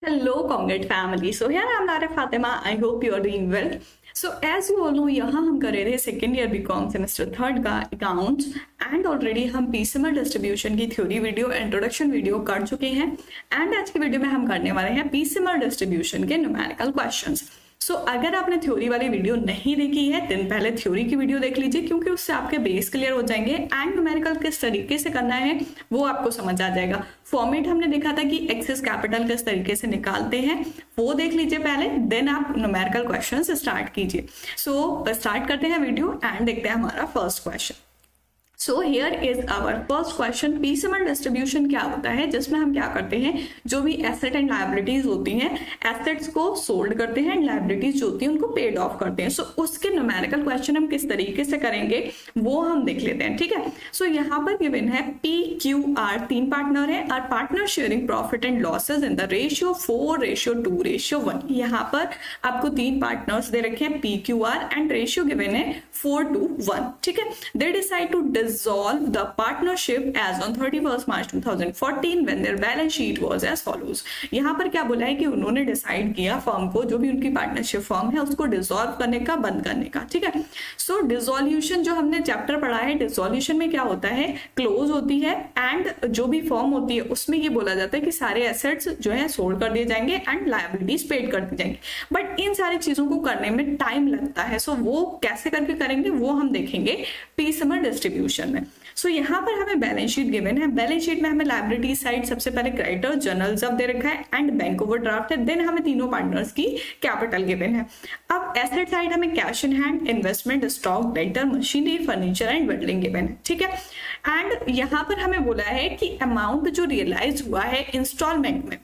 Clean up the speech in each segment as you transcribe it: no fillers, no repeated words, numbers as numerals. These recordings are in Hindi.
Hello, Congrats family. So here I'm Lara Fatima. I hope you are doing well. So as you all know, यहाँ हम कर रहे थे second year BCom semester third का अकाउंट्स एंड ऑलरेडी हम पीसीएमएल डिस्ट्रीब्यूशन की थ्योरी वीडियो इंट्रोडक्शन वीडियो कर चुके हैं एंड आज की वीडियो में हम करने वाले हैं पीसीएमएल डिस्ट्रीब्यूशन के न्यूमेरिकल क्वेश्चंस। सो अगर आपने थ्योरी वाली वीडियो नहीं देखी है दिन पहले थ्योरी की वीडियो देख लीजिए, क्योंकि उससे आपके बेस क्लियर हो जाएंगे एंड न्यूमेरिकल किस तरीके से करना है वो आपको समझ आ जाएगा। फॉर्मेट हमने देखा था कि एक्सेस कैपिटल किस तरीके से निकालते हैं वो देख लीजिए पहले, देन आप न्यूमेरिकल क्वेश्चन स्टार्ट कीजिए। सो स्टार्ट करते हैं वीडियो एंड देखते हैं हमारा first question. So here is our first question. PCML distribution क्या होता है, जिसमें हम क्या करते हैं, जो भी एसेट एंड लायबिलिटीज होती हैं, एसेट्स को सोल्ड करते हैं एंड लायबिलिटीज जो होती हैं उनको पेड ऑफ करते हैं। सो उसके न्यूमेरिकल क्वेश्चन हम किस तरीके से करेंगे वो हम देख लेते हैं, ठीक है। सो यहाँ पर गिवन है PQR, तीन पार्टनर है और partner sharing profit and losses in the ratio 4:2:1। यहाँ पर आपको तीन पार्टनर्स दे रखे हैं PQR एंड रेशियो गिवन है 4:1, ठीक है। They decide to dissolve the partnership as on 31st March 2014 when their balance sheet was as follows। यहाँ पर क्या बोला है कि उन्होंने डिसाइड किया फर्म को, जो भी उनकी पार्टनरशिप फर्म है उसको डिसॉल्व करने का, बंद करने का, ठीक है। सो डिसोल्यूशन जो हमने चैप्टर पढ़ा है, डिसोल्यूशन में क्या होता है, क्लोज होती है एंड जो भी फर्म होती है उसमें ये बोला जाता है कि सारे एसेट्स जो है सोल्ड कर दिए जाएंगे एंड लायबिलिटीज पेड कर दी जाएंगे। बट इन सारी चीजों को करने में टाइम लगता है। सो वो कैसे करके करेंगे वो हम देखेंगे पीसीएमएल डिस्ट्रीब्यूशन में। सो यहाँ पर हमें बैलेंस शीट गिवन है। बैलेंस शीट में हमें लायबिलिटी साइड सबसे पहले क्रेडिटर जनरल रिजर्व दे रखा है एंड बैंक ओवरड्राफ्ट है, देन हमें तीनों पार्टनर्स की कैपिटल गिवन है। अब एसेट साइड हमें cash in hand, investment, stock, debtor, machinery, furniture and building given है, ठीक है। एंड यहाँ पर हमें बोला है कि अमाउंट जो रियलाइज हुआ है इंस्टॉलमेंट में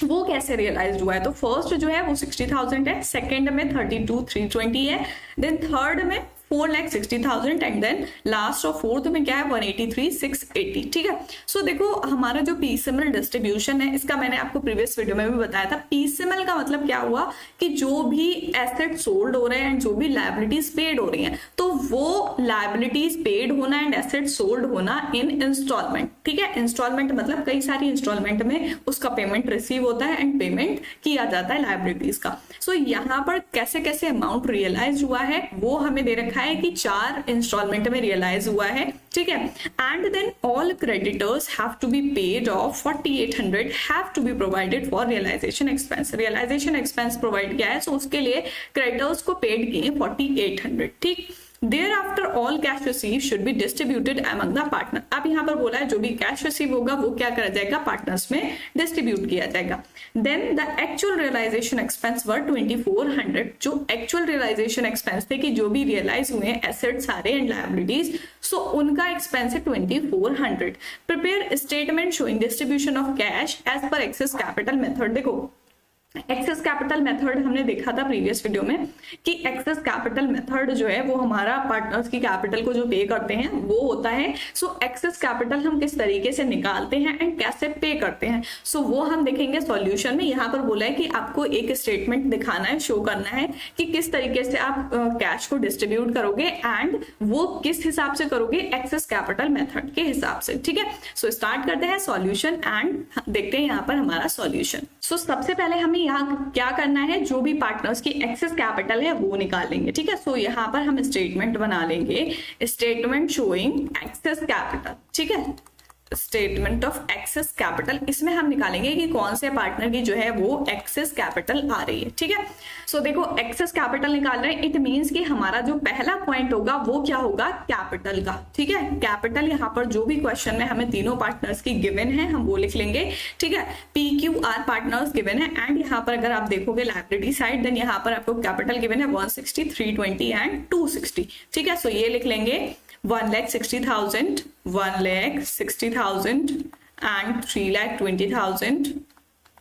वो कैसे रियलाइज हुआ है। तो फर्स्ट जो है वो 60,000 है, सेकेंड में 32,320 है, देन थर्ड में 4,60,000 एंड देन लास्ट और फोर्थ में क्या है 183,680, ठीक है। सो देखो हमारा जो पीसीएमएल डिस्ट्रीब्यूशन है इसका मैंने आपको प्रीवियस वीडियो में भी बताया था। पीसीएमएल का मतलब क्या हुआ कि जो भी एसेट सोल्ड हो रहे हैं एंड जो भी लायबिलिटीज पेड हो रही हैं, तो वो लायबिलिटीज पेड होना एंड एसेट सोल्ड होना इन इंस्टॉलमेंट, ठीक है। इंस्टॉलमेंट मतलब कई सारी इंस्टॉलमेंट में उसका पेमेंट रिसीव होता है एंड पेमेंट किया जाता है लायबिलिटीज का। सो यहाँ पर कैसे कैसे अमाउंट रियलाइज हुआ है वो हमें दे रखा है कि 4 इंस्टॉलमेंट में रियलाइज हुआ है, ठीक है। And then all creditors have to be paid off 4,800 have to be provided for realization expense. Realization expense provide किया है, सो उसके लिए क्रेडिटर्स को पेड किए 4,800, ठीक। Thereafter all cash received should be distributed among the partner। अब यहाँ पर बोला है जो भी कैश रिसीव होगा वो क्या करा जाएगा, पार्टनर्स में डिस्ट्रीब्यूट किया जाएगा। Then the actual realization expense were 2,400। जो actual realization expense थे कि जो भी रियलाइज हुए एसेट सारे एंड लायबिलिटीज, सो उनका एक्सपेंस है 2,400। Prepare statement showing distribution of cash as per excess capital method. देखो एक्सेस कैपिटल मेथड हमने देखा था प्रीवियस वीडियो में कि एक्सेस कैपिटल मेथड जो है वो हमारा पार्टनर्स की कैपिटल को जो पे करते हैं वो होता है। सो एक्सेस कैपिटल हम किस तरीके से निकालते हैं एंड कैसे पे करते हैं, सो वो हम देखेंगे सॉल्यूशन में। यहाँ पर बोला है कि आपको एक स्टेटमेंट दिखाना है, शो करना है कि किस तरीके से आप कैश को डिस्ट्रीब्यूट करोगे एंड वो किस हिसाब से करोगे, एक्सेस कैपिटल मेथड के हिसाब से, ठीक है। सो स्टार्ट करते हैं सॉल्यूशन एंड देखते हैं यहाँ पर हमारा सॉल्यूशन। सो सबसे पहले हमें यहाँ क्या करना है, जो भी पार्टनर्स की एक्सेस कैपिटल है वो निकालेंगे, ठीक है। सो यहाँ पर हम स्टेटमेंट बना लेंगे, स्टेटमेंट शोइंग एक्सेस कैपिटल, ठीक है। स्टेटमेंट ऑफ एक्सेस कैपिटल, इसमें हम निकालेंगे कि कौन से पार्टनर की जो है वो एक्सेस कैपिटल आ रही है, ठीक है। सो देखो एक्सेस कैपिटल निकाल रहे हैं, इट मींस कि हमारा जो पहला पॉइंट होगा वो क्या होगा, कैपिटल का, ठीक है। कैपिटल यहाँ पर जो भी क्वेश्चन में हमें तीनों पार्टनर्स की गिवन है हम वो लिख लेंगे, ठीक है। PQR पार्टनर्स गिवन है एंड यहाँ पर अगर आप देखोगे लायबिलिटी साइड, देन यहाँ पर आपको कैपिटल गिवन है 160, 320 एंड 260, ठीक है। सो ये लिख लेंगे 1,60,000, 1,60,000 and 3,20,000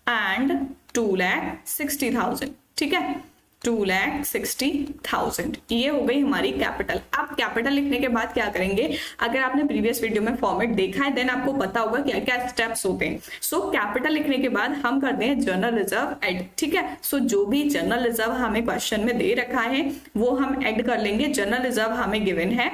and 2,60,000, ठीक है। 2,60,000 ये हो गई हमारी कैपिटल। अब कैपिटल लिखने के बाद क्या करेंगे, अगर आपने प्रीवियस वीडियो में फॉर्मेट देखा है देन आपको पता होगा क्या क्या स्टेप्स होते हैं। सो कैपिटल लिखने के बाद हम करते हैं जनरल रिजर्व ऐड, ठीक है। सो जो भी जनरल रिजर्व हमें क्वेश्चन में दे रखा है वो हम ऐड कर लेंगे। जनरल रिजर्व हमें गिवन है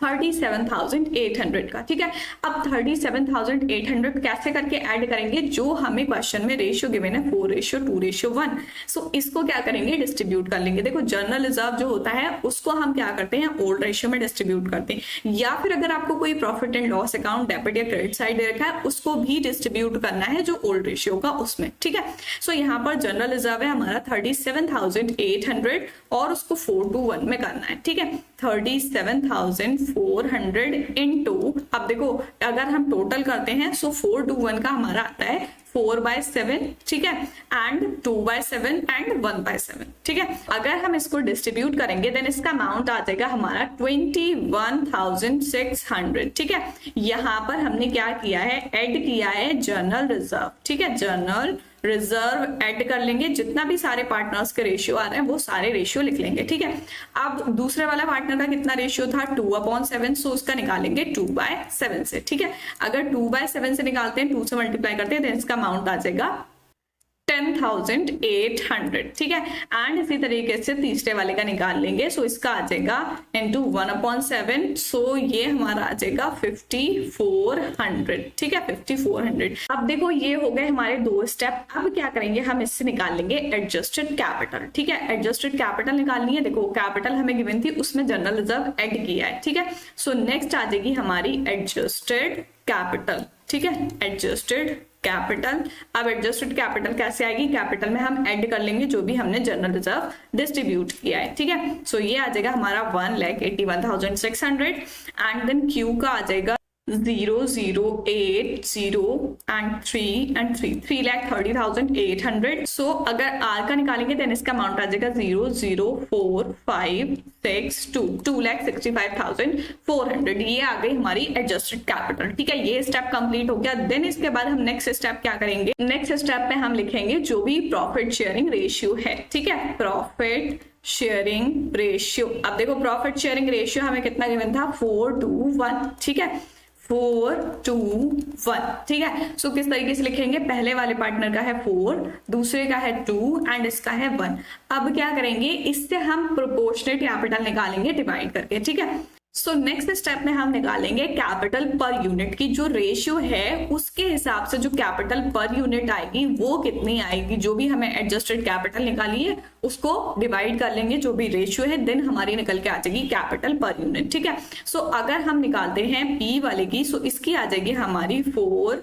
37,800 का। ठीक है, अब 37,800 कैसे करके ऐड करेंगे, जो हमें क्वेश्चन में रेशियो गिवन है 4:2:1। सो इसको क्या करेंगे, डिस्ट्रीब्यूट कर लेंगे। देखो जनरल रिजर्व जो होता है उसको हम क्या करते हैं, ओल्ड रेशियो में डिस्ट्रीब्यूट करते हैं, या फिर अगर आपको कोई profit and loss account debit या क्रेडिट साइड दे रखा है उसको भी डिस्ट्रीब्यूट करना है जो ओल्ड रेशियो का उसमें। ठीक है, सो यहाँ पर जनरल रिजर्व है हमारा 37,800 और उसको 4:1 में करना है। ठीक है, 37,400 इंटू, अब देखो अगर हम टोटल करते हैं सो 4:1 का हमारा आता है 4/7। ठीक है, एंड 2/7 एंड 1/7। ठीक है, अगर हम इसको डिस्ट्रीब्यूट करेंगे देन इसका अमाउंट आ जाएगा हमारा 21,600। ठीक है, यहाँ पर हमने क्या किया है, ऐड किया है जनरल रिजर्व। ठीक है, जनरल रिजर्व ऐड कर लेंगे, जितना भी सारे पार्टनर्स के रेशियो आ रहे हैं वो सारे रेशियो लिख लेंगे। ठीक है, अब दूसरे वाला पार्टनर का कितना रेशियो था, 2/7, सो उसका निकालेंगे 2/7 से। ठीक है, अगर 2/7 से निकालते हैं, 2 से मल्टीप्लाई करते हैं, देन इसका अमाउंट आ जाएगा 10,800। ठीक है, एंड इसी तरीके से तीसरे वाले का निकाल लेंगे, सो इसका आ जाएगा इंटू 1/7, सो ये हमारा आ जाएगा 5,400। ठीक है, 5,400। अब देखो ये हो गए हमारे दो स्टेप। अब क्या करेंगे, हम इससे निकाल लेंगे एडजस्टेड कैपिटल। ठीक है, एडजस्टेड कैपिटल निकालनी है। देखो कैपिटल हमें गिवन थी, उसमें जनरल रिजर्व ऐड किया है। ठीक है, सो नेक्स्ट आ जाएगी हमारी एडजस्टेड कैपिटल। ठीक है, एडजस्टेड कैपिटल। अब एडजस्टेड कैपिटल कैसे आएगी, कैपिटल में हम ऐड कर लेंगे जो भी हमने जनरल रिजर्व डिस्ट्रीब्यूट किया है। ठीक है, सो ये आ जाएगा हमारा 1,81,600 एंड देन क्यू का आ जाएगा 0, 0, 8, 0 एंड 3 एंड 3, 3,30,800। सो अगर आर का निकालेंगे देन इसका अमाउंट आ जाएगा 0, 0, 4, 5, 6, 2, 2,65,400। ये आ गई हमारी एडजस्टेड कैपिटल। ठीक है, ये स्टेप कंप्लीट हो गया। देन इसके बाद हम नेक्स्ट स्टेप क्या करेंगे, नेक्स्ट स्टेप में हम लिखेंगे जो भी प्रॉफिट शेयरिंग रेशियो है। ठीक है, प्रॉफिट शेयरिंग रेशियो। अब देखो प्रॉफिट शेयरिंग रेशियो हमें कितना गिवन था, 4:1। ठीक है, 4:1। ठीक है, सो किस तरीके से लिखेंगे, पहले वाले पार्टनर का है 4, दूसरे का है 2 एंड इसका है 1। अब क्या करेंगे, इससे हम प्रोपोर्शनेट कैपिटल निकालेंगे डिवाइड करके। ठीक है, सो नेक्स्ट स्टेप में हम निकालेंगे कैपिटल पर यूनिट की जो रेशियो है उसके हिसाब से जो कैपिटल पर यूनिट आएगी वो कितनी आएगी, जो भी हमें एडजस्टेड कैपिटल निकाली है उसको डिवाइड कर लेंगे जो भी रेशियो है, देन हमारी निकल के आ जाएगी कैपिटल पर यूनिट। ठीक है, सो अगर हम निकालते हैं पी वाले की, सो इसकी आ जाएगी हमारी 4,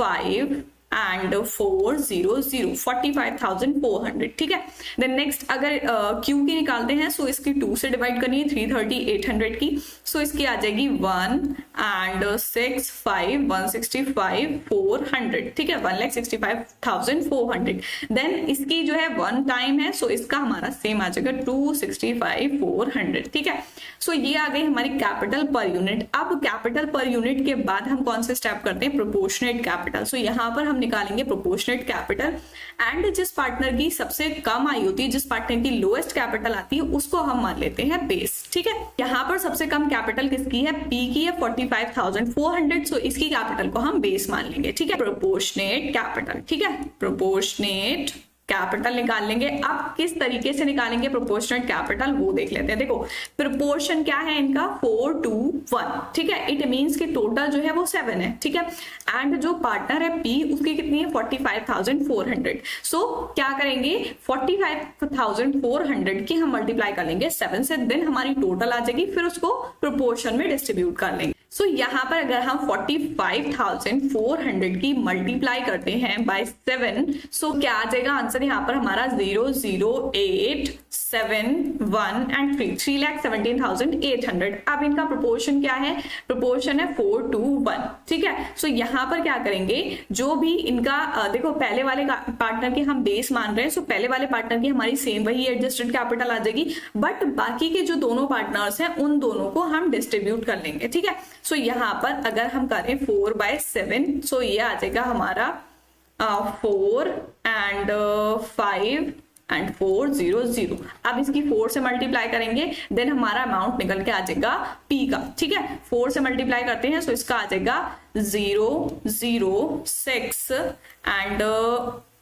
5 एंड 400, 45,400। ठीक है, देन नेक्स्ट अगर क्यू की निकालते हैं, सो इसकी 2 से डिवाइड करनी है, 330,800 की, सो इसकी आ जाएगी 1 एंड 6, 5, 165,400। ठीक है, 1,65,400। देन इसकी जो है 1 टाइम है, सो इसका हमारा सेम आ जाएगा 265,400। ठीक है, सो ये आ गई हमारी कैपिटल पर यूनिट। अब कैपिटल पर यूनिट के बाद हम कौन से स्टेप करते हैं, प्रोपोर्शनेट कैपिटल। सो यहाँ पर हम निकालेंगे प्रोपोर्शनेट कैपिटल एंड जिस पार्टनर की सबसे कम आई होती है, जिस पार्टनर की लोएस्ट कैपिटल आती है उसको हम मान लेते हैं बेस। ठीक है, यहाँ पर सबसे कम कैपिटल किसकी है, पी की है 45,400, सो इसकी कैपिटल को हम बेस मान लेंगे। ठीक है, प्रोपोर्शनेट कैपिटल। ठीक है, प्रोपोर्शनेट कैपिटल निकाल लेंगे। अब किस तरीके से निकालेंगे प्रोपोर्शनेट कैपिटल वो देख लेते हैं। देखो प्रोपोर्शन क्या है इनका, 4:1। ठीक है, इट मींस कि टोटल जो है वो 7 है। ठीक है, एंड जो पार्टनर है पी उसकी कितनी है 45,400। सो क्या करेंगे, 45,400 की हम मल्टीप्लाई कर लेंगे 7 से, देन हमारी टोटल आ जाएगी, फिर उसको प्रोपोर्शन में डिस्ट्रीब्यूट कर लेंगे। सो यहाँ पर अगर हम 45,400 की मल्टीप्लाई करते हैं बाय 7, सो क्या आ जाएगा आंसर यहाँ पर हमारा 0, 0, 8, 7, 1 एंड 3, 3,17,800। अब इनका प्रोपोर्शन क्या है, प्रोपोर्शन है 4:1। ठीक है, सो यहाँ पर क्या करेंगे, जो भी इनका देखो पहले वाले पार्टनर के हम बेस मान रहे हैं, सो पहले वाले पार्टनर की हमारी सेम वही एडजस्टेड कैपिटल आ जाएगी, बट बाकी के जो दोनों पार्टनर्स हैं उन दोनों को हम डिस्ट्रीब्यूट कर लेंगे। ठीक है, सो यहाँ पर अगर हम करें 4/7, सो ये आ जाएगा हमारा 4 एंड 5 एंड 400। अब इसकी 4 से मल्टीप्लाई करेंगे, देन हमारा अमाउंट निकल के आ जाएगा पी का। ठीक है, 4 से मल्टीप्लाई करते हैं, सो इसका आ जाएगा 0, 0, 6 एंड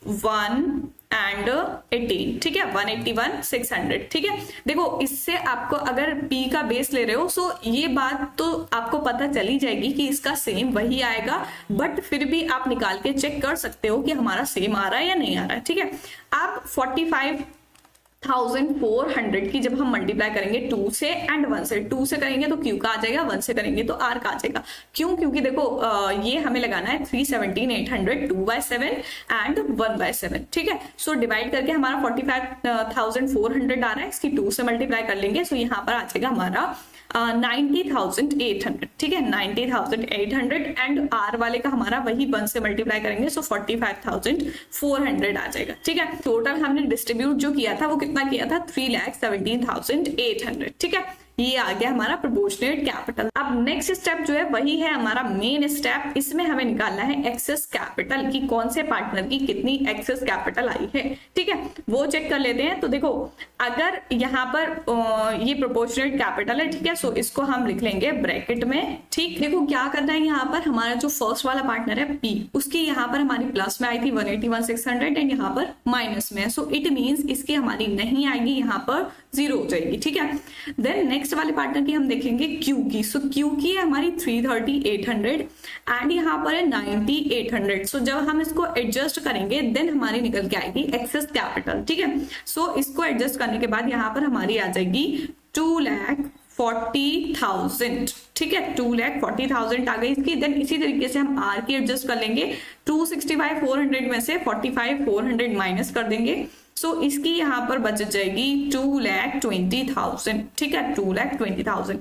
1 एंड 18, ठीक है, 181 600, ठीक है। देखो इससे आपको अगर P का बेस ले रहे हो सो ये बात तो आपको पता चली जाएगी कि इसका सेम वही आएगा, बट फिर भी आप निकाल के चेक कर सकते हो कि हमारा सेम आ रहा है या नहीं आ रहा है, ठीक है। अब 45,400 की जब हम मल्टीप्लाई करेंगे 2 से एंड 1 से, 2 से करेंगे तो Q का आ जाएगा, 1 से करेंगे तो R का आ जाएगा। क्यों? क्योंकि देखो ये हमें लगाना है 317,800 2/7 एंड 1/7, ठीक है। सो डिवाइड करके हमारा 45,400 आ रहा है, इसकी 2 से मल्टीप्लाई कर लेंगे, सो यहाँ पर आ जाएगा हमारा 90,800, ठीक है, 90,800 एंड R वाले का हमारा वही 1 से मल्टीप्लाई करेंगे, सो 45,400 आ जाएगा, ठीक है। टोटल हमने डिस्ट्रीब्यूट जो किया था वो कितना किया था, 3,17,800, ठीक है। ये आ गया हमारा प्रोपोर्शनेट कैपिटल। अब नेक्स्ट स्टेप जो है वही है हमारा मेन स्टेप, इसमें हमें निकालना है एक्सेस कैपिटल की कौन से पार्टनर की कितनी एक्सेस कैपिटल आई है, ठीक है, वो चेक कर लेते हैं। तो देखो अगर यहाँ पर ये प्रोपोर्शनेट कैपिटल है, ठीक है, सो इसको हम लिख लेंगे ब्रैकेट में, ठीक। देखो क्या करना है, यहाँ पर हमारा जो फर्स्ट वाला पार्टनर है P, उसकी यहाँ पर हमारी प्लस में आई थी 181,600 एंड यहाँ पर माइनस में है, सो इट मीन्स इसकी हमारी नहीं आएगी, यहाँ पर 0 हो जाएगी, ठीक है। देन नेक्स्ट वाले पार्टनर की हम देखेंगे Q की, सो Q की है हमारी 330,800 एंड यहाँ पर है 90,800। सो जब हम इसको एडजस्ट करेंगे देन हमारी निकल के आएगी एक्सेस कैपिटल, ठीक है। सो इसको एडजस्ट करने के बाद यहाँ पर हमारी आ जाएगी 2,40,000, ठीक है, 2,40,000 आ गई इसकी। देन इसी तरीके से हम R की एडजस्ट कर लेंगे, 265,400 में से 45,400 माइनस कर देंगे, सो इसकी यहाँ पर बच जाएगी 2,20,000, ठीक है, 2,20,000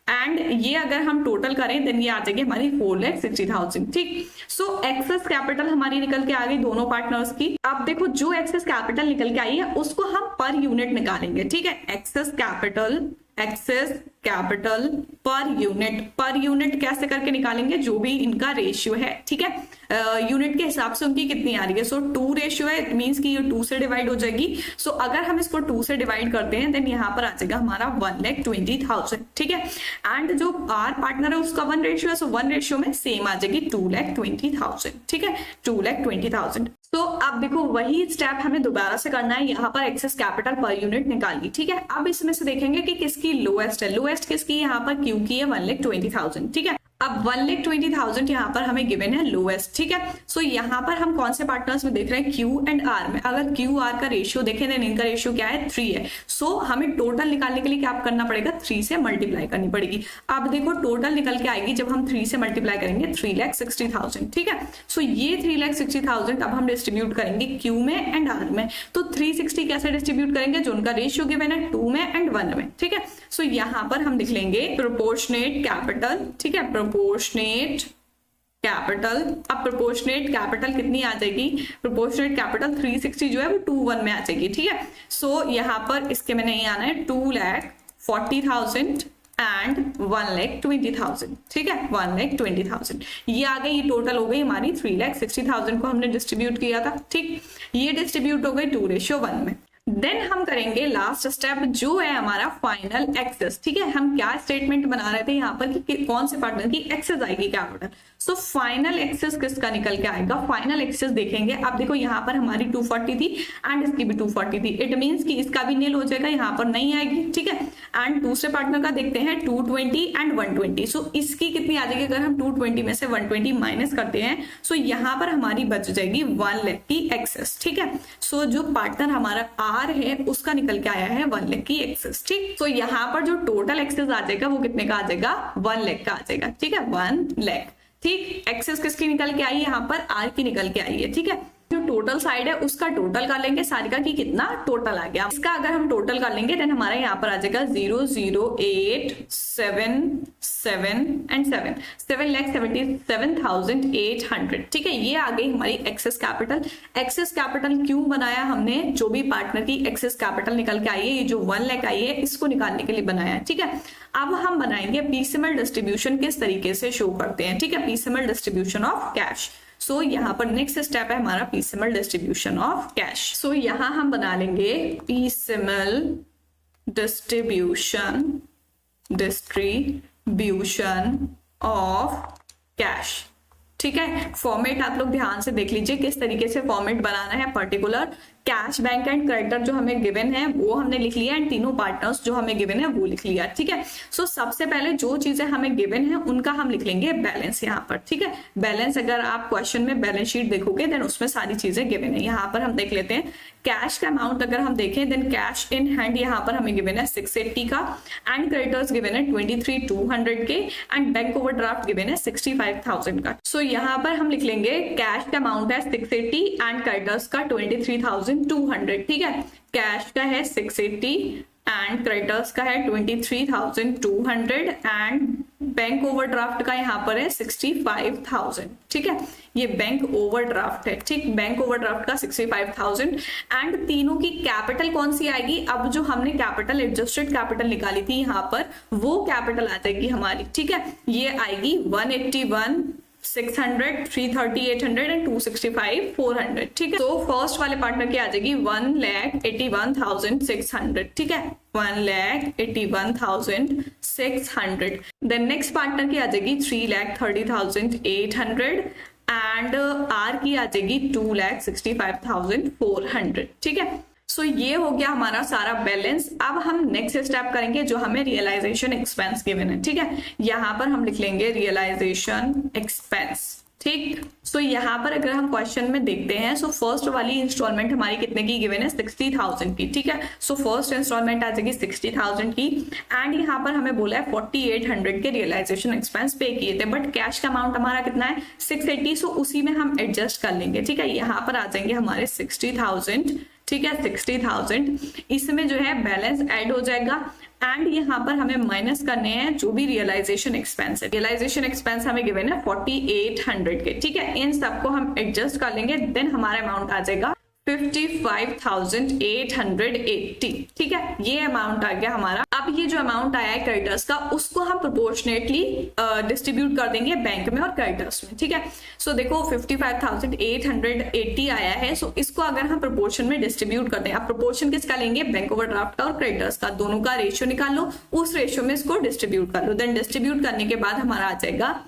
एंड ये अगर हम टोटल करें देन ये आ जाएगी हमारी 4,60,000, ठीक। सो एक्सेस कैपिटल हमारी निकल के आ गई दोनों पार्टनर्स की। अब देखो जो एक्सेस कैपिटल निकल के आई है उसको हम पर यूनिट निकालेंगे, ठीक है। एक्सेस कैपिटल पर यूनिट कैसे करके निकालेंगे, जो भी इनका रेशियो है, ठीक है, यूनिट के हिसाब से उनकी कितनी आ रही है। सो 2 रेशियो है, इट मींस कि ये 2 से डिवाइड हो जाएगी। सो अगर हम इसको 2 से डिवाइड करते हैं देन यहाँ पर आ जाएगा हमारा 1,20,000, ठीक है। एंड जो R पार्टनर है उसका 1 रेशियो है, सो 1 रेशियो में सेम आ जाएगी 2,20,000, ठीक है, 2,20,000। तो अब देखो वही स्टेप हमें दोबारा से करना है, यहाँ पर एक्सेस कैपिटल पर यूनिट निकाली, ठीक है। अब इसमें से देखेंगे कि किसकी लोएस्ट है, लोएस्ट किसकी, यहाँ पर Q की है 1,20,000, ठीक है। अब 1,20,000 यहाँ पर हमें गिवन है लोएस्ट, ठीक है। सो यहाँ पर हम कौन से पार्टनर्स में देख रहे हैं, Q एंड R में। अगर Q R का रेशियो देखें देन इनका रेशियो क्या है, 3 है। सो हमें टोटल निकालने के लिए क्या करना पड़ेगा, 3 से मल्टीप्लाई करनी पड़ेगी। अब देखो टोटल निकल के आएगी जब हम 3 से मल्टीप्लाई करेंगे 3,60,000, ठीक है। सो ये 3,60,000 अब हम डिस्ट्रीब्यूट करेंगे Q में एंड R में। तो 360 कैसे डिस्ट्रीब्यूट करेंगे, जो उनका रेशियो गिवन है 2 में एंड 1 में, ठीक है। सो यहाँ पर हम लिख लेंगे प्रोपोर्शनेट कैपिटल, ठीक है, प्रोपोर्शनेट कैपिटल। अब प्रोपोर्शनेट कैपिटल कितनी आ जाएगी, प्रोपोर्शनेट कैपिटल 360 जो है वो 2:1 में आ जाएगी, ठीक है। सो यहाँ पर इसके में नहीं आना है, 2,40,000 एंड 1,20,000, ठीक है, 1,20,000 ये आ गई। ये टोटल हो गई हमारी 3,60,000 को हमने डिस्ट्रीब्यूट किया था, ठीक। ये डिस्ट्रीब्यूट हो गई 2:1 में। देन हम करेंगे लास्ट स्टेप जो है हमारा फाइनल एक्सेस, ठीक है। हम क्या स्टेटमेंट बना रहे थे यहाँ पर कि कौन से पार्टनर की एक्सेस आएगी कैपिटल। सो फाइनल एक्सेस किसका निकल के आएगा, फाइनल एक्सेस देखेंगे। अब देखो यहाँ पर हमारी 240 थी एंड इसकी भी 240 थी, इट मींस कि इसका भी नील हो जाएगा, यहाँ पर नहीं आएगी, ठीक है। एंड दूसरे पार्टनर का देखते हैं 220 एंड 120। सो इसकी कितनी आ जाएगी, अगर हम 220 में से 120 माइनस करते हैं सो यहाँ पर हमारी बच जाएगी 1 लाख की एक्सेस, ठीक है। सो जो पार्टनर हमारा R है उसका निकल के आया है 1 लाख की एक्सेस, ठीक। तो यहाँ पर जो टोटल एक्सेस आ जाएगा वो कितने का आ जाएगा, 1 लाख का आ जाएगा, ठीक है, 1 लाख, ठीक। एक्सेस किसकी निकल के आई, यहाँ पर R की निकल के आई है, ठीक है। जो टोटल साइड है उसका टोटल कर लेंगे, सारिका की कितना टोटल आ गया, इसका अगर हम टोटल कर लेंगे देन हमारा यहाँ पर आ जाएगा 0,0,8,7,7 एंड 7,77,800, ठीक है। ये आ गई हमारी एक्सेस कैपिटल। एक्सेस कैपिटल क्यों बनाया हमने, जो भी पार्टनर की एक्सेस कैपिटल निकल के आई है, ये जो 1 लाख आई है इसको निकालने के लिए बनाया है, ठीक है। अब हम बनाएंगे पीसीएमएल डिस्ट्रीब्यूशन किस तरीके से शो करते हैं, ठीक है, पीसीएमएल डिस्ट्रीब्यूशन ऑफ कैश। सो यहाँ पर नेक्स्ट स्टेप है हमारा पीसीएमएल डिस्ट्रीब्यूशन ऑफ कैश। सो यहाँ हम बना लेंगे पीसीएमएल डिस्ट्रीब्यूशन ऑफ कैश, ठीक है। फॉर्मेट आप लोग ध्यान से देख लीजिए किस तरीके से फॉर्मेट बनाना है। Particular cash, bank and creditor जो हमें गिवन है वो हमने लिख लिया एंड तीनों पार्टनर्स जो हमें गिवन है वो लिख लिया। ठीक है। सो सबसे पहले जो चीजें हमें गिवन है उनका हम लिख लेंगे बैलेंस यहाँ पर। ठीक है। बैलेंस अगर आप क्वेश्चन में बैलेंस शीट देखोगे देन उसमें सारी चीजें गिवन है। यहाँ पर हम देख लेते हैं कैश का अमाउंट अगर हम देखें देन कैश इन हैंड यहाँ पर हमें गिवन है 680 का एंड क्रेडिटर्स गिवन है 23,200 के एंड बैंक ओवरड्राफ्ट गिवन है 65,000 का। सो यहाँ पर हम लिख लेंगे कैश का अमाउंट है 680 एंड क्रेडिटर्स का 23,200। ठीक है। कैश का है 680 एंड क्रेडिटर्स का है 23,200 एंड बैंक ओवरड्राफ्ट का यहाँ पर है 65,000। ठीक है। ये बैंक ओवरड्राफ्ट है। ठीक, बैंक ओवरड्राफ्ट का 65,000 एंड तीनों की कैपिटल कौन सी आएगी? अब जो हमने कैपिटल एडजस्टेड कैपिटल निकाली थी यहाँ पर वो कैपिटल आ जाएगी हमारी। ठीक है। ये आएगी 181 600 330 800 एंड 265 400। ठीक है। तो फर्स्ट वाले पार्टनर की आ जाएगी 1,81,600। ठीक है। 1,81,600। देन नेक्स्ट पार्टनर की आ जाएगी 3,30,800 एंड आर की आ जाएगी 2,65,400। ठीक है। सो ये हो गया हमारा सारा बैलेंस। अब हम नेक्स्ट स्टेप करेंगे जो हमें रियलाइजेशन एक्सपेंस गिवन है। ठीक है। यहाँ पर हम लिख लेंगे रियलाइजेशन एक्सपेंस। ठीक। सो यहाँ पर अगर हम क्वेश्चन में देखते हैं सो फर्स्ट वाली इंस्टॉलमेंट हमारी कितने की गिवन है? 60,000 की। ठीक है। सो फर्स्ट इंस्टॉलमेंट आ जाएगी 60,000 की एंड यहाँ पर हमें बोला है 4,800 के रियलाइजेशन एक्सपेंस पे किए थे बट कैश का अमाउंट हमारा कितना है? 680। सो उसी में हम एडजस्ट कर लेंगे। ठीक है। यहाँ पर आ जाएंगे हमारे 60,000। ठीक है। 60,000 इसमें जो है बैलेंस ऐड हो जाएगा एंड यहाँ पर हमें माइनस करने हैं जो भी रियलाइजेशन एक्सपेंस है। रियलाइजेशन एक्सपेंस हमें गिवन है 4,800 के। ठीक है। इन सबको हम एडजस्ट कर लेंगे देन हमारा अमाउंट आ जाएगा 55,880। ठीक है। ये अमाउंट आ गया हमारा। अब ये जो अमाउंट आया है क्रेडिटर्स का उसको हम प्रोपोर्शनेटली डिस्ट्रीब्यूट कर देंगे बैंक में और क्रेडिटर्स में। ठीक है। सो देखो 55,880 आया है। सो इसको अगर हम प्रोपोर्शन में डिस्ट्रीब्यूट कर दें, अब प्रोपोर्शन किसका लेंगे? बैंक ओवरड्राफ्ट का और क्रेडिटर्स का, दोनों का रेशियो निकाल लो, उस रेशियो में इसको डिस्ट्रीब्यूट कर लो। देन डिस्ट्रीब्यूट करने के बाद हमारा आ जाएगा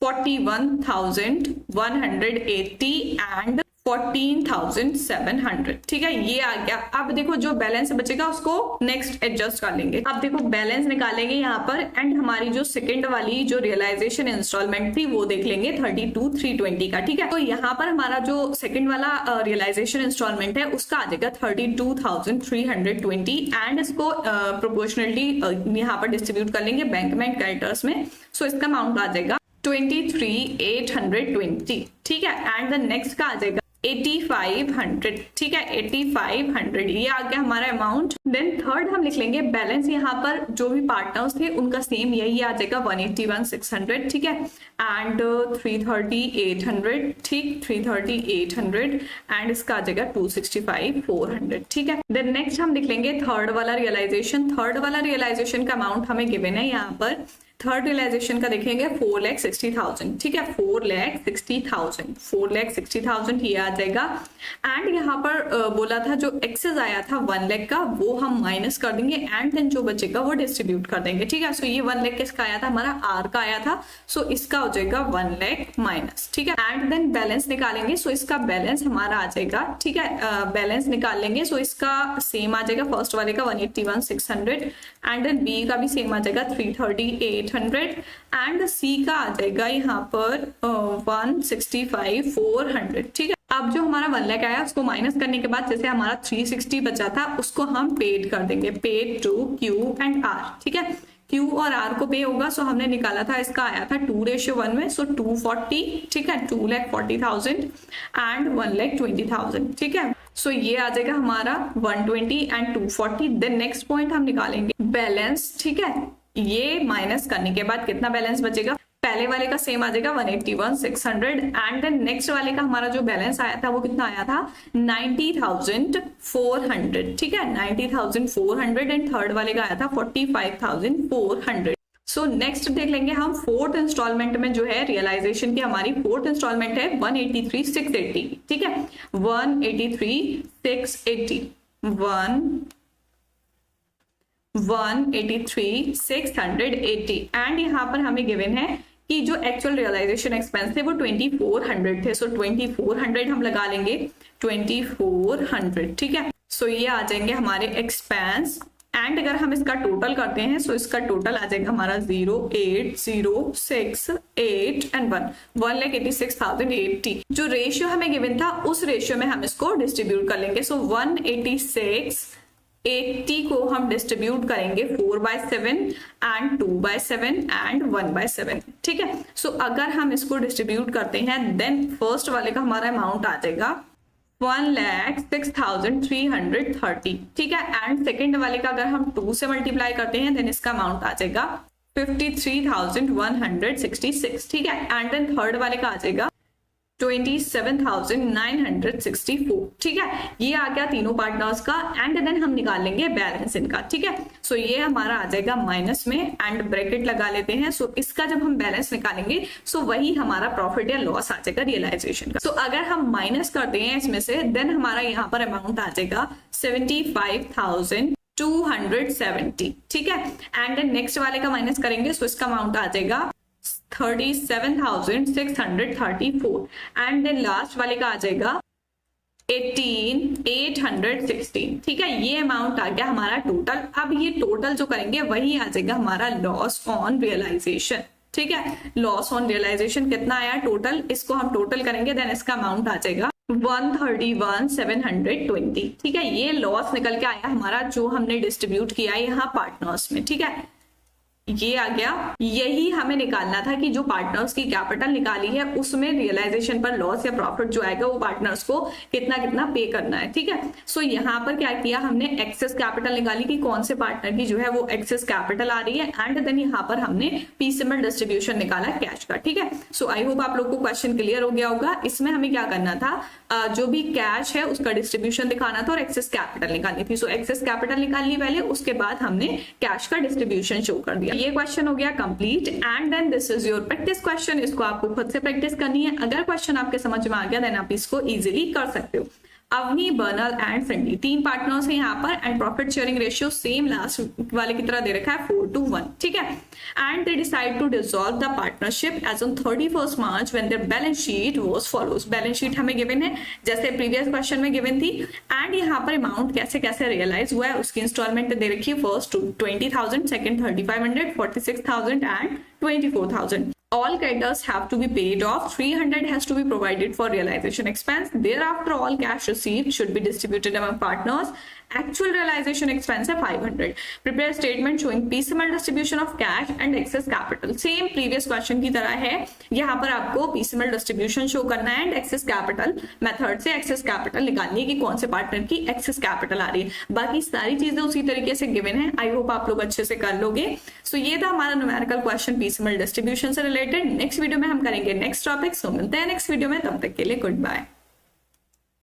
41,180 एंड 14,700। ठीक है। ये आ गया। अब देखो जो बैलेंस बचेगा उसको नेक्स्ट एडजस्ट कर लेंगे। अब देखो बैलेंस निकालेंगे यहाँ पर एंड हमारी जो सेकंड वाली जो रियलाइजेशन इंस्टॉलमेंट थी वो देख लेंगे 32,320 का। ठीक है। तो यहाँ पर हमारा जो सेकंड वाला रियलाइजेशन इंस्टॉलमेंट है उसका आ जाएगा 32,320 एंड इसको प्रोपोर्शनली यहाँ पर डिस्ट्रीब्यूट कर लेंगे बैंक में क्रेडिटर्स में। सो इसका अमाउंट आ जाएगा 23,820। ठीक है। एंड द नेक्स्ट का आ जाएगा 8,500। ठीक है। 8,500 ये आ गया हमारा अमाउंट। देन थर्ड हम लिख लेंगे बैलेंस। यहाँ पर जो भी पार्टनर्स थे उनका सेम यही आ जाएगा 181,600। ठीक है। एंड 330,800। ठीक, 330,800 एंड इसका आ जाएगा 265,400। ठीक है। देन नेक्स्ट हम लिख लेंगे थर्ड वाला रियलाइजेशन। थर्ड वाला रियलाइजेशन का अमाउंट हमें गिवन है यहाँ पर। थर्ड रियलाइजेशन का देखेंगे 4,60,000। ठीक है। 4,60,000 ये आ जाएगा एंड यहाँ पर बोला था जो एक्सेस आया था 1 लाख का वो हम माइनस कर देंगे एंड देन जो बचेगा वो डिस्ट्रीब्यूट कर देंगे। ठीक है। सो ये 1 लाख किसका आया था? हमारा आर का आया था। सो इसका हो जाएगा 1 लाख माइनस। ठीक है। एंड देन बैलेंस निकालेंगे। सो इसका बैलेंस हमारा आ जाएगा। ठीक है। बैलेंस निकाल लेंगे। सो इसका सेम आ जाएगा फर्स्ट वाले का 181,600 एंड देन बी का भी सेम आ जाएगा 330,800 एंड सी का आ जाएगा यहाँ पर 165,400। ठीक है। अब जो हमारा 1 लाख आया उसको माइनस करने के बाद जैसे हमारा 360 बचा था उसको हम पेड कर देंगे, paid to Q and R. ठीक है। क्यू और आर को पे होगा। सो हमने निकाला था, इसका आया था 2:1 में। सो 240। ठीक है। 2,40,000 एंड 1,20,000। ठीक है। सो ये आ जाएगा हमारा 120 एंड 240। देन नेक्स्ट पॉइंट हम निकालेंगे बैलेंस। ठीक है। ये माइनस करने के बाद कितना बैलेंस बचेगा? पहले वाले का सेम आ जाएगा 181,600 एंड देन नेक्स्ट वाले का हमारा जो बैलेंस आया था वो कितना आया था? 90,400। ठीक है। 90,400 एंड थर्ड वाले का आया था 45,400। सो नेक्स्ट देख लेंगे हम फोर्थ इंस्टॉलमेंट में जो है रियलाइजेशन की हमारी फोर्थ इंस्टॉलमेंट है 183,680। ठीक है। 183,680 183,680 एंड यहाँ पर हमें गिवन है कि जो एक्चुअल रियलाइजेशन एक्सपेंस थे वो 2400 थे। सो 2400 हम लगा लेंगे, 2400, ठीक है। सो ये आ जाएंगे हमारे एक्सपेंस, एंड अगर हम इसका टोटल करते हैं सो इसका टोटल आ जाएगा हमारा 0, 8, 0, 6, 8 एंड 1, 1,86,080। जो रेशियो हमें गिवन था उस रेशियो में हम इसको डिस्ट्रीब्यूट कर लेंगे। सो 186,80 को हम डिस्ट्रीब्यूट करेंगे 4/7 एंड 2/7 एंड 1/7, ठीक है। सो अगर हम इसको डिस्ट्रीब्यूट करते हैं देन फर्स्ट वाले का हमारा अमाउंट आ जाएगा 1,06,330, ठीक है। एंड सेकेंड वाले का अगर हम 2 से मल्टीप्लाई करते हैं देन इसका अमाउंट आ जाएगा 53,166, ठीक है। एंड देन थर्ड वाले का आ जाएगा 27,964, ठीक है। ये आ गया तीनों पार्टनर्स का, एंड देन हम निकाल लेंगे बैलेंस इनका, ठीक है। सो ये हमारा आ जाएगा माइनस में, एंड ब्रैकेट लगा लेते हैं। सो इसका जब हम बैलेंस निकालेंगे सो वही हमारा प्रॉफिट या लॉस आ जाएगा रियलाइजेशन का। सो अगर हम माइनस करते हैं इसमें से देन हमारा यहाँ पर अमाउंट आ जाएगा 75,270, ठीक है। एंड देन नेक्स्ट वाले का माइनस करेंगे सो इसका अमाउंट आ जाएगा 37,634, एंड देन लास्ट वाले का आ जाएगा 18,816, ठीक है। ये अमाउंट आ गया हमारा टोटल। अब ये टोटल जो करेंगे वही आ जाएगा हमारा लॉस ऑन रियलाइजेशन, ठीक है। लॉस ऑन रियलाइजेशन कितना आया टोटल, इसको हम टोटल करेंगे देन इसका अमाउंट आ जाएगा 131,720, ठीक है। ये लॉस निकल के आया हमारा जो हमने डिस्ट्रीब्यूट किया यहाँ पार्टनर्स में, ठीक है। ये आ गया, यही हमें निकालना था कि जो पार्टनर्स की कैपिटल निकाली है उसमें रियलाइजेशन पर लॉस या प्रॉफिट जो आएगा वो पार्टनर्स को कितना कितना पे करना है, ठीक है। सो यहाँ पर क्या किया हमने, एक्सेस कैपिटल निकाली कि कौन से पार्टनर की जो है वो एक्सेस कैपिटल आ रही है, एंड देन यहाँ पर हमने पीसीएमएल डिस्ट्रीब्यूशन निकाला कैश का, ठीक है। सो आई होप आप लोग को क्वेश्चन क्लियर हो गया होगा। इसमें हमें क्या करना था, जो भी कैश है उसका डिस्ट्रीब्यूशन दिखाना था और एक्सेस कैपिटल निकालनी थी। सो एक्सेस कैपिटल निकाल ली पहले, उसके बाद हमने कैश का डिस्ट्रीब्यूशन शो कर दिया। ये क्वेश्चन हो गया complete, and then this is your practice question. इसको आपको खुद से प्रैक्टिस करनी है। अगर क्वेश्चन आपके समझ में आ गया देन आप इसको इजीली कर सकते हो। Avni, Bernal and friendly 3 partners हैं यहाँ पर, and profit sharing ratio same last वाले की तरह दे रखा है 4:1, ठीक है। And they decide to dissolve the partnership as on 31 March when their balance sheet was follows. Balance sheet हमें गिवन है जैसे प्रीवियस क्वेश्चन में गिवन थी, एंड यहाँ पर अमाउंट कैसे कैसे रियलाइज हुआ है उसकी इंस्टॉलमेंट दे रखी है। First 20,000, second 3,500, 46,000 and 24,000. All creditors have to be paid off. 300 has to be provided for realization expense. Thereafter, all cash received should be distributed among partners. Actual realization expense है 500. Prepare statement showing piecemeal distribution of cash and excess capital. Same previous question की तरह है. यहाँ पर आपको piecemeal distribution show करना है and excess capital method से excess capital निकालनी है कि कौन से partner की excess capital आ रही है. बाकी सारी चीजें उसी तरीके से given है. I hope आप लोग अच्छे से कर लोगे. So ये था हमारा numerical question piecemeal distribution से related. Next वीडियो में हम करेंगे next topic. So मिलते हैं next वीडियो में, तब तक के लिए goodbye.